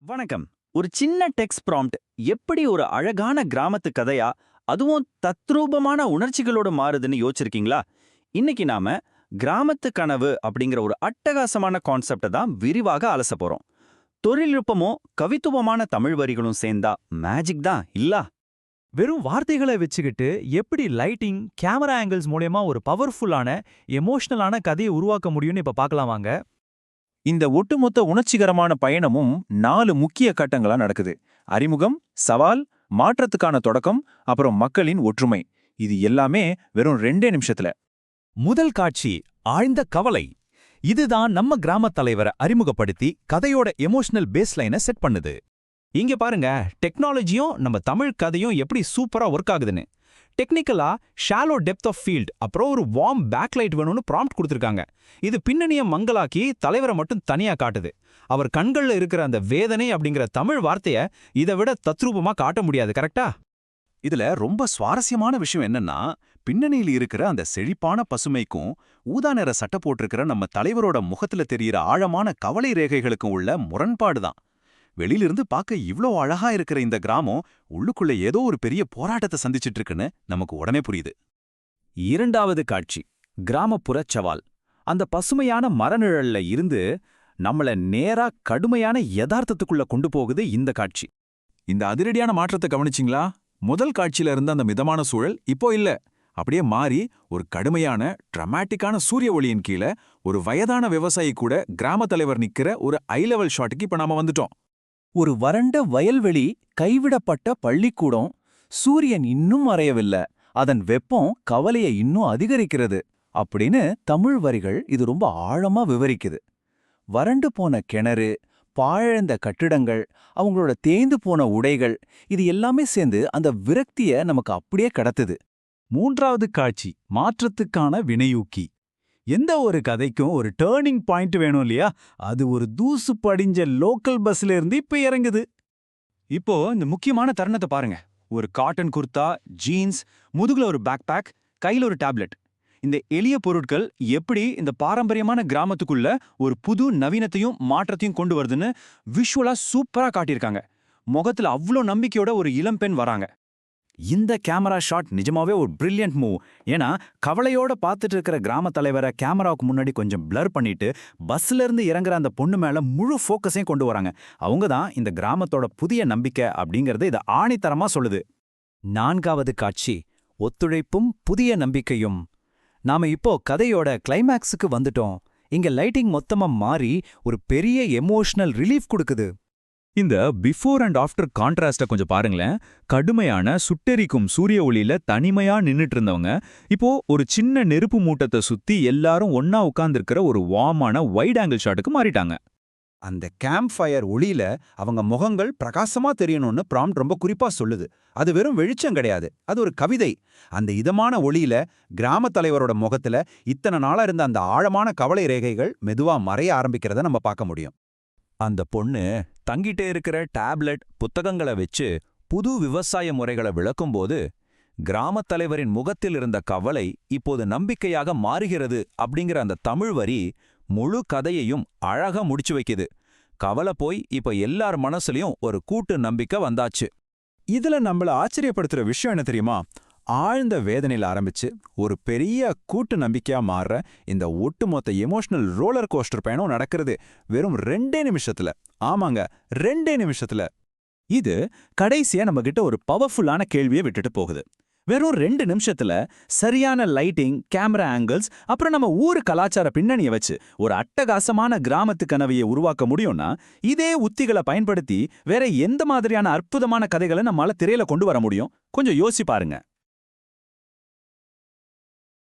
வணக்கம். ஒரு சின்ன டெக்ஸ்ட் ப்ராம்ப்ட் எப்படி ஒரு அழகான கிராமத்து கதையா, அதுவும் தத்ரூபமான உணர்ச்சிகளோட மாறுதுன்னு யோசிச்சிருக்கீங்களா? இன்னைக்கு நாம கிராமத்து கனவு அப்படிங்கிற ஒரு அட்டகாசமான கான்செப்டை தான் விரிவாக அலச போறோம். தொழில்நுட்பமும் கவித்துவமான தமிழ் வரிகளும் சேர்ந்தா மேஜிக் தான் இல்ல? வெறும் வார்த்தைகளை வச்சுக்கிட்டு எப்படி லைட்டிங், கேமரா ஆங்கிள்ஸ் மூலயமா ஒரு பவர்ஃபுல்லான, எமோஷனலான கதையை உருவாக்க முடியும்னு இப்ப பார்க்கலாம் வாங்க. இந்த ஒட்டுமொத்த உணர்ச்சிகரமான பயணமும் 4 முக்கிய கட்டங்களா நடக்குது. அறிமுகம், சவால், மாற்றத்துக்கான தொடக்கம், அப்புறம் மக்களின் ஒற்றுமை. இது எல்லாமே வெறும் 2 நிமிஷத்துல. முதல் காட்சி ஆழ்ந்த கவலை. இதுதான் நம்ம கிராமத் தலைவரை அறிமுகப்படுத்தி கதையோட எமோஷனல் பேஸ்லைனை செட் பண்ணுது. இங்க பாருங்க, டெக்னாலஜியும் நம்ம தமிழ் கதையும் எப்படி சூப்பரா ஒர்க் ஆகுதுன்னு. டெக்னிக்கலா ஷாலோ டெப்த் ஆஃப் ஃபீல்ட், அப்புறம் ஒரு வார்ம் பேக்லைட் வேணும்னு ப்ராம்ப்ட் கொடுத்துருக்காங்க. இது பின்னணியை மங்கலாக்கி தலைவரை மட்டும் தனியா காட்டுது. அவர் கண்கள்ல இருக்கிற அந்த வேதனை அப்படிங்கிற தமிழ் வார்த்தைய இதை விட தத்ரூபமா காட்ட முடியாது, கரெக்டா? இதுல ரொம்ப சுவாரஸ்யமான விஷயம் என்னன்னா, பின்னணியில் இருக்கிற அந்த செழிப்பான பசுமைக்கும் ஊதா நிற சட்டை போட்டிருக்கிற நம்ம தலைவரோட முகத்துல தெரியிற ஆழமான கவலை ரேகைகளுக்கும் உள்ள முரண்பாடு தான். வெளியிலிருந்து பார்க்க இவ்ளோ அழகா இருக்கிற இந்த கிராமம் உள்ளுக்குள்ள ஏதோ ஒரு பெரிய போராட்டத்தை சந்திச்சிட்டு இருக்குன்னு நமக்கு உடனே புரியுது. இரண்டாவது காட்சி கிராமப்புற சவால். அந்த பசுமையான மரநிழல்ல இருந்து நம்மள நேரா கடுமையான யதார்த்தத்துக்குள்ள கொண்டு போகுது இந்த காட்சி. இந்த அதிரடியான மாற்றத்தை கவனிச்சிங்களா? முதல் காட்சியில இருந்த அந்த மிதமான சூழல் இப்போ இல்ல. அப்படியே மாறி ஒரு கடுமையான டிராமாட்டிக்கான சூரிய ஒளியின் கீழே ஒரு வயதான விவசாயி கூட கிராம தலைவர் நிக்கிற ஒரு ஐ லெவல் ஷாட்டுக்கு இப்ப நாம வந்துட்டோம். ஒரு வறண்ட வயல்வெளி, கைவிடப்பட்ட பள்ளிக்கூடம், சூரியன் இன்னும் மறையவில்லை, அதன் வெப்பம் கவலையை இன்னும் அதிகரிக்கிறது அப்படின்னு தமிழ் வரிகள் இது ரொம்ப ஆழமா விவரிக்குது. வறண்டு போன கிணறு, பாழந்த கட்டிடங்கள், அவங்களோட தேய்ந்து போன உடைகள், இது எல்லாமே சேர்ந்து அந்த விரக்திய நமக்கு அப்படியே கடத்துது. மூன்றாவது காட்சி மாற்றத்துக்கான வினையூக்கி. எந்த ஒரு கதைக்கும் ஒரு டேர்னிங் பாயிண்ட் வேணும் இல்லையா? அது ஒரு தூசு படிஞ்ச லோக்கல் பஸ்ல இருந்து இப்ப இறங்குது. இப்போ இந்த முக்கியமான தருணத்தை பாருங்க. ஒரு காட்டன் குர்தா, ஜீன்ஸ், முதுகுல ஒரு பேக் பேக், கையில ஒரு டேப்லெட். இந்த எளிய பொருட்கள் எப்படி இந்த பாரம்பரியமான கிராமத்துக்குள்ள ஒரு புது நவீனத்தையும் மாற்றத்தையும் கொண்டு வருதுன்னு விஷுவலா சூப்பரா காட்டியிருக்காங்க. முகத்துல அவ்வளோ நம்பிக்கையோட ஒரு இளம்பெண் வராங்க. இந்த கேமரா ஷாட் நிஜமாவே ஒரு பிரில்லியன்ட் மூவ். ஏன்னா கவலையோட பார்த்துட்டு இருக்கிற கிராம தலைவரை கேமராவுக்கு முன்னாடி கொஞ்சம் பிளர் பண்ணிட்டு பஸ்ல இருந்து இறங்குற அந்த பொண்ணு மேல முழு ஃபோக்கஸையும் கொண்டு வராங்க. அவங்க தான் இந்த கிராமத்தோட புதிய நம்பிக்கை அப்படிங்கறது இதை ஆணித்தரமா சொல்லுது. நான்காவது காட்சி ஒத்துழைப்பும் புதிய நம்பிக்கையும். நாம இப்போ கதையோட கிளைமேக்ஸுக்கு வந்துட்டோம். இங்க லைட்டிங் மொத்தமா மாறி ஒரு பெரிய எமோஷனல் ரிலீஃப் கொடுக்குது. இந்த பிஃபோர் அண்ட் ஆஃப்டர் கான்ட்ராஸ்ட கொஞ்சம் பாருங்களேன். கடுமையான சுட்டெரிக்கும் சூரிய ஒளியில தனிமையா நின்னுட்டு இருந்தவங்க இப்போ ஒரு சின்ன நெருப்பு மூட்டத்தை சுத்தி எல்லாரும் ஒன்னா உட்கார்ந்திருக்கிற ஒரு வார்மான வைட் ஆங்கிள் ஷாட்டுக்கு மாறிட்டாங்க. அந்த கேம்ப் ஃபயர் ஒளியில அவங்க முகங்கள் பிரகாசமா தெரியணும்னு ப்ராம்ப்ட் ரொம்ப குறிப்பா சொல்லுது. அது வெறும் வெளிச்சம் கிடையாது, அது ஒரு கவிதை. அந்த இதமான ஒளியில கிராம தலைவரோட முகத்துல இத்தனை நாளா இருந்த அந்த ஆழமான கவலை ரேகைகள் மெதுவா மறைய ஆரம்பிக்கிறத நம்ம பார்க்க முடியும். அந்த பொண்ணு தங்கிட்டே இருக்கிற டேப்லெட், புத்தகங்களை வச்சு புது விவசாய முறைகளை விளக்கும்போது கிராமத் தலைவரின் முகத்தில் இருந்த கவலை இப்போது நம்பிக்கையாக மாறுகிறது அப்படிங்கிற அந்த தமிழ் வரி முழு கதையையும் அழகா முடிச்சு வைக்குது. கவலை போய் இப்ப எல்லார் மனசுலயும் ஒரு கூட்டு நம்பிக்கை வந்தாச்சு. இதுல நம்மள ஆச்சரியப்படுத்துற விஷயம் என்ன தெரியுமா? ஆழ்ந்த வேதனையில ஆரம்பிச்சு ஒரு பெரிய கூட்டு நம்பிக்கையா மாறுற இந்த ஒட்டுமொத்த எமோஷனல் ரோலர் கோஸ்டர் பயணம் நடக்கிறது வெறும் 2 நிமிஷத்துல. ஆமாங்க, 2 நிமிஷத்துல. இது கடைசியா நம்ம கிட்ட ஒரு பவர்ஃபுல்லான கேள்வியை விட்டுட்டு போகுது. வெறும் 2 நிமிஷத்துல சரியான லைட்டிங், கேமரா ஆங்கிள்ஸ், அப்புறம் நம்ம ஊரு கலாச்சார பின்னணியை வச்சு ஒரு அட்டகாசமான கிராமத்து கனவையை உருவாக்க முடியும்னா, இதே உத்திகளை பயன்படுத்தி வேற எந்த மாதிரியான அற்புதமான கதைகளை நம்மால திரையில கொண்டு வர முடியும்? கொஞ்சம் யோசி பாருங்க.